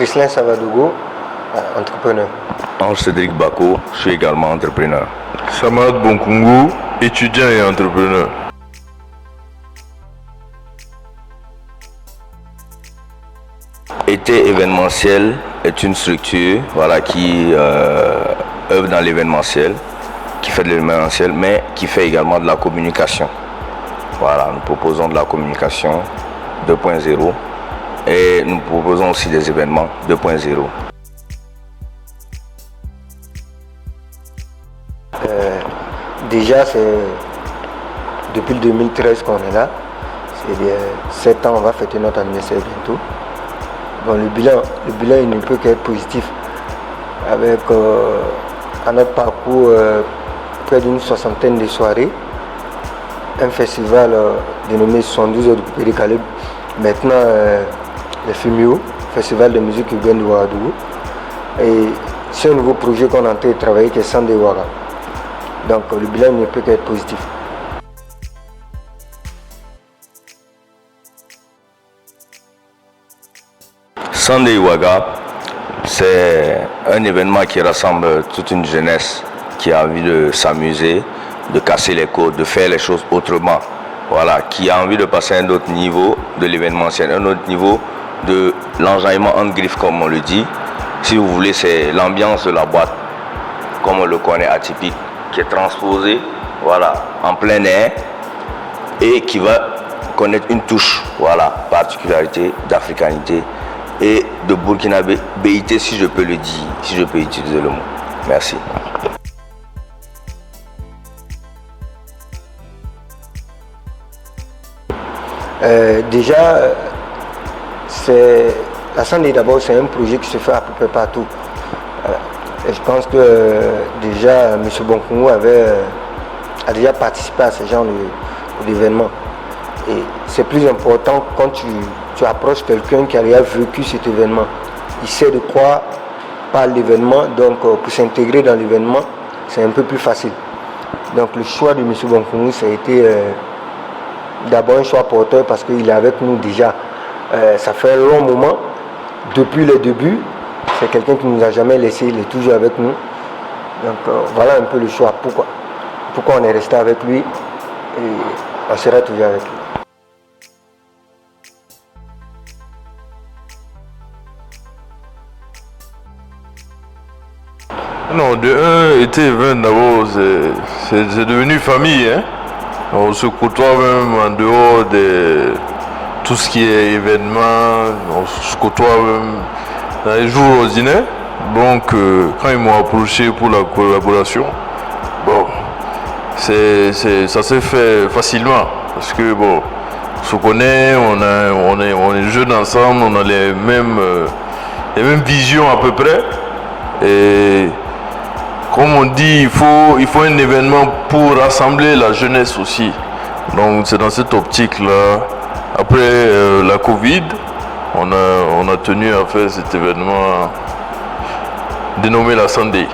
Chrislin Savadogo, entrepreneur. Ange Cédric Bako, je suis également entrepreneur. Samad Bonkungu, étudiant et entrepreneur. Été événementiel est une structure qui œuvre dans l'événementiel, qui fait de l'événementiel, mais qui fait également de la communication. Voilà, nous proposons de la communication 2.0 et nous proposons aussi des événements 2.0. Déjà, c'est depuis le 2013 qu'on est là. C'est 7 ans, on va fêter notre anniversaire bientôt. Bon, le bilan il ne peut qu'être positif. Avec à notre parcours près d'une soixantaine de soirées, un festival dénommé 72 heures de Poupée de Caleb, maintenant le FIMIO, Festival de musique urbaine de Ouagadougou. Et c'est un nouveau projet qu'on est en train de travailler qui est Sandé Ouaga. Donc le bilan ne peut qu'être positif. Sandé Ouaga, c'est un événement qui rassemble toute une jeunesse qui a envie de s'amuser, de casser les codes, de faire les choses autrement. Voilà, qui a envie de passer à un autre niveau de l'événementiel, un autre niveau de l'enjaillement en griffe, comme on le dit. Si vous voulez, c'est l'ambiance de la boîte, comme on le connaît, atypique, qui est transposée en plein air et qui va connaître une touche, particularité d'africanité et de burkinabéité, si je peux le dire, si je peux utiliser le mot. Merci. Déjà, la Sandé d'abord, c'est un projet qui se fait à peu près partout. Et je pense que déjà, M. Bonkungu a déjà participé à ce genre d'événement. Et c'est plus important quand tu approches quelqu'un qui a déjà vécu cet événement. Il sait de quoi parle l'événement, donc pour s'intégrer dans l'événement, c'est un peu plus facile. Donc le choix de M. Bonkungu, ça a été d'abord un choix porteur parce qu'il est avec nous déjà. Ça fait un long moment, depuis le début. C'est quelqu'un qui ne nous a jamais laissé, il est toujours avec nous. Donc voilà un peu le choix. Pourquoi on est resté avec lui et on sera toujours avec lui. Non, de un, été event d'abord, c'est devenu famille. Hein? On se côtoie même en dehors de tout ce qui est événement. On se côtoie même dans les jours ordinaires. Donc, quand ils m'ont approché pour la collaboration, bon, ça s'est fait facilement. Parce que, bon, on se connaît, on est jeunes ensemble, on a les mêmes visions à peu près. Et comme on dit, il faut un événement pour rassembler la jeunesse aussi. Donc c'est dans cette optique-là. Après la Covid, on a tenu à faire cet événement dénommé la Sandé.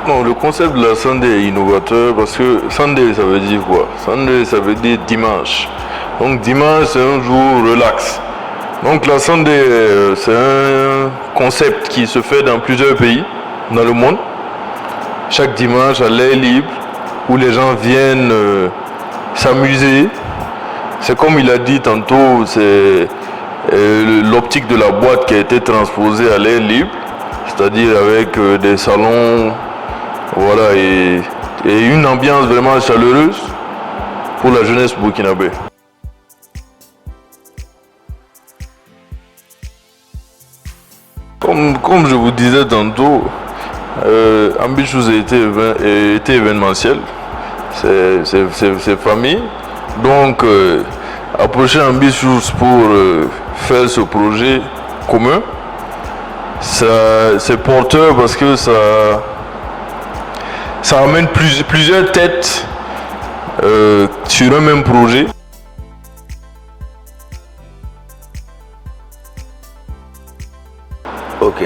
Non, le concept de la Sandé est innovateur parce que Sandé, ça veut dire quoi? Sandé, ça veut dire dimanche. Donc dimanche, c'est un jour relax. Donc la Sandé, c'est un concept qui se fait dans plusieurs pays dans le monde. Chaque dimanche à l'air libre, où les gens viennent s'amuser. C'est comme il a dit tantôt, c'est l'optique de la boîte qui a été transposée à l'air libre, c'est-à-dire avec des salons, et une ambiance vraiment chaleureuse pour la jeunesse burkinabé. Comme je vous disais tantôt, Ambitious était événementiel, c'est famille. Donc, approcher Ambitious pour faire ce projet commun, c'est porteur parce que ça amène plusieurs têtes sur un même projet. Ok,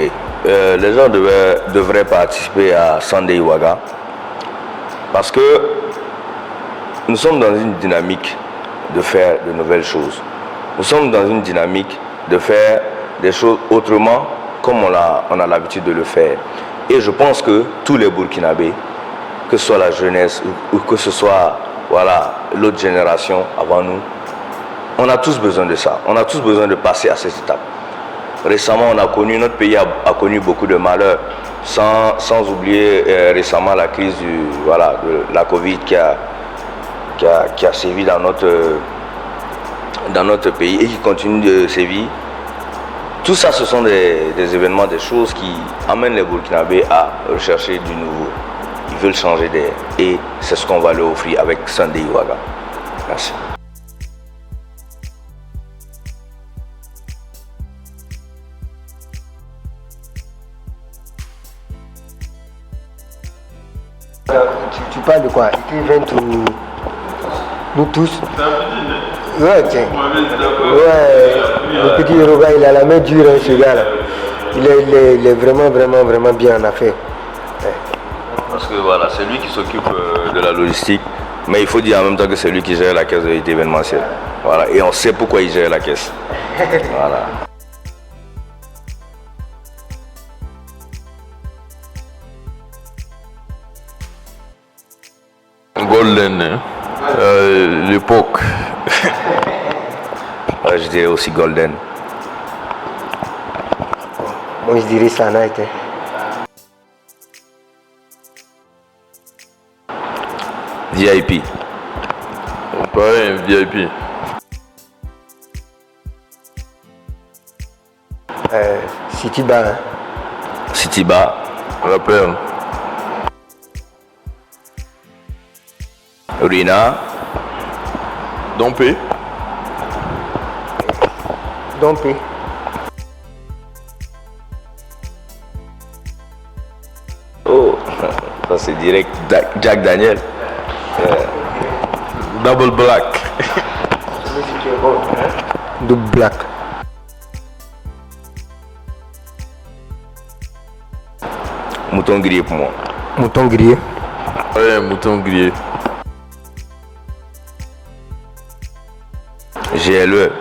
les gens devraient participer à Sandé Ouaga parce que nous sommes dans une dynamique de faire de nouvelles choses. Nous sommes dans une dynamique de faire des choses autrement comme on a l'habitude de le faire. Et je pense que tous les Burkinabés, que ce soit la jeunesse ou que ce soit l'autre génération avant nous, on a tous besoin de ça. On a tous besoin de passer à cette étape. Récemment, notre pays a connu beaucoup de malheurs, sans oublier récemment la crise de la Covid qui a sévi dans notre pays et qui continue de sévir. Tout ça, ce sont des événements, des choses qui amènent les Burkinabés à rechercher du nouveau. Ils veulent changer d'air et c'est ce qu'on va leur offrir avec Sunday Iwaga. Merci. Tu parles de quoi? Écrivain nous tous. Ouais, tiens. Ouais, le petit Yoruba, il a la main dure, hein, ce gars-là. Il est vraiment bien en affaires. Ouais. Parce que voilà, c'est lui qui s'occupe de la logistique, mais il faut dire en même temps que c'est lui qui gère la caisse de l'événementiel. Voilà, et on sait pourquoi il gère la caisse. Voilà. Golden, hein? L'époque. Ouais, je dirais aussi Golden. Moi, je dirais Sanite. VIP. Pareil, VIP. City Bar. Hein. City Bar. La Perle. Rina. Dompé. Dompé. Oh, ça c'est direct Jack Daniel. Double Black. Double Black. Mouton grillé pour moi. Mouton grillé. Ouais, mouton grillé. GLE.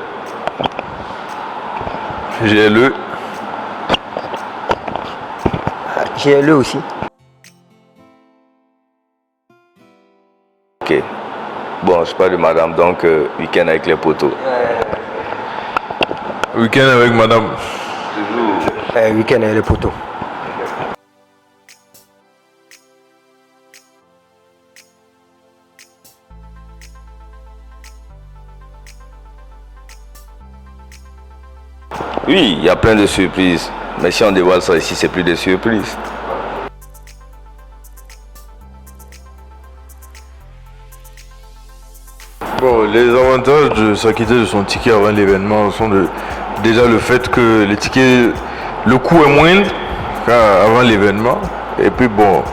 GLE. GLE aussi. Ok. Bon, je parle de madame, donc week-end avec les poteaux. Week-end avec madame. Toujours. Week-end avec les poteaux. Oui, il y a plein de surprises. Mais si on dévoile ça ici, c'est plus des surprises. Bon, les avantages de s'acquitter de son ticket avant l'événement sont déjà le fait que les tickets, le coût est moindre qu'avant l'événement. Et puis bon,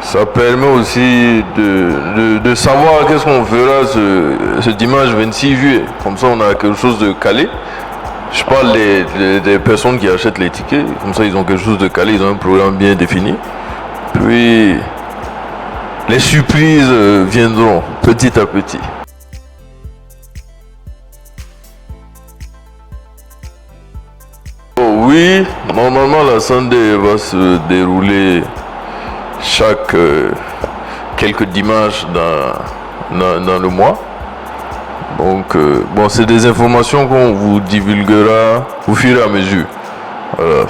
ça permet aussi de savoir qu'est-ce qu'on fera ce dimanche 26 juillet. Comme ça, on a quelque chose de calé. Je parle des personnes qui achètent les tickets, comme ça ils ont quelque chose de calé, ils ont un programme bien défini. Puis les surprises viendront petit à petit. Oh, oui, normalement la Sunday va se dérouler chaque quelques dimanches dans le mois. Donc, bon, c'est des informations qu'on vous divulguera au fur et à mesure. Voilà.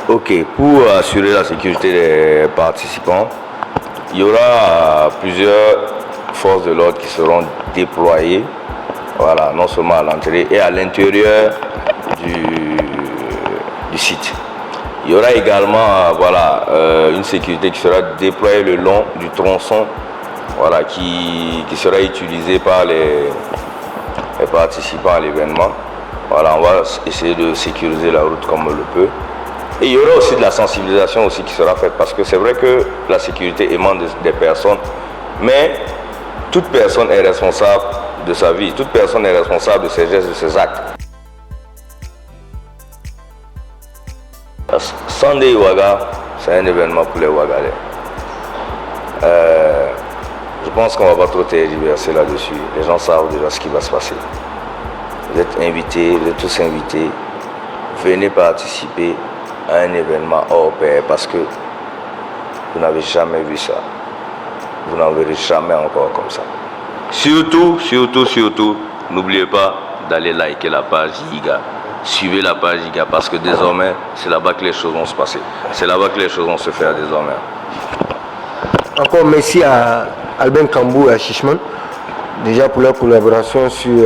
Ok, pour assurer la sécurité des participants, il y aura plusieurs forces de l'ordre qui seront déployées, voilà, non seulement à l'entrée et à l'intérieur du site. Il y aura également une sécurité qui sera déployée le long du tronçon, voilà, qui sera utilisé par les participants à l'événement. Voilà, on va essayer de sécuriser la route comme on le peut. Et il y aura aussi de la sensibilisation aussi qui sera faite, parce que c'est vrai que la sécurité émane des personnes, mais toute personne est responsable de sa vie, toute personne est responsable de ses gestes, de ses actes. Sunday Iwaga, C'est un événement pour les Ouagalais. Je pense qu'on ne va pas trop tergiverser là-dessus. Les gens savent déjà ce qui va se passer. Vous êtes invités, vous êtes tous invités. Venez participer à un événement hors pair parce que vous n'avez jamais vu ça. Vous n'en verrez jamais encore comme ça. Surtout, n'oubliez pas d'aller liker la page Yiga. Suivez la page Yiga parce que désormais, c'est là-bas que les choses vont se passer. C'est là-bas que les choses vont se faire désormais. Encore merci à Albin Kambou et à Chichman, déjà pour leur collaboration sur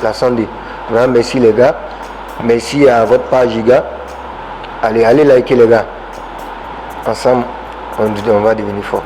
la Sunday. Vraiment merci les gars. Merci à votre page Yiga. Allez liker les gars. Ensemble, on va devenir fort.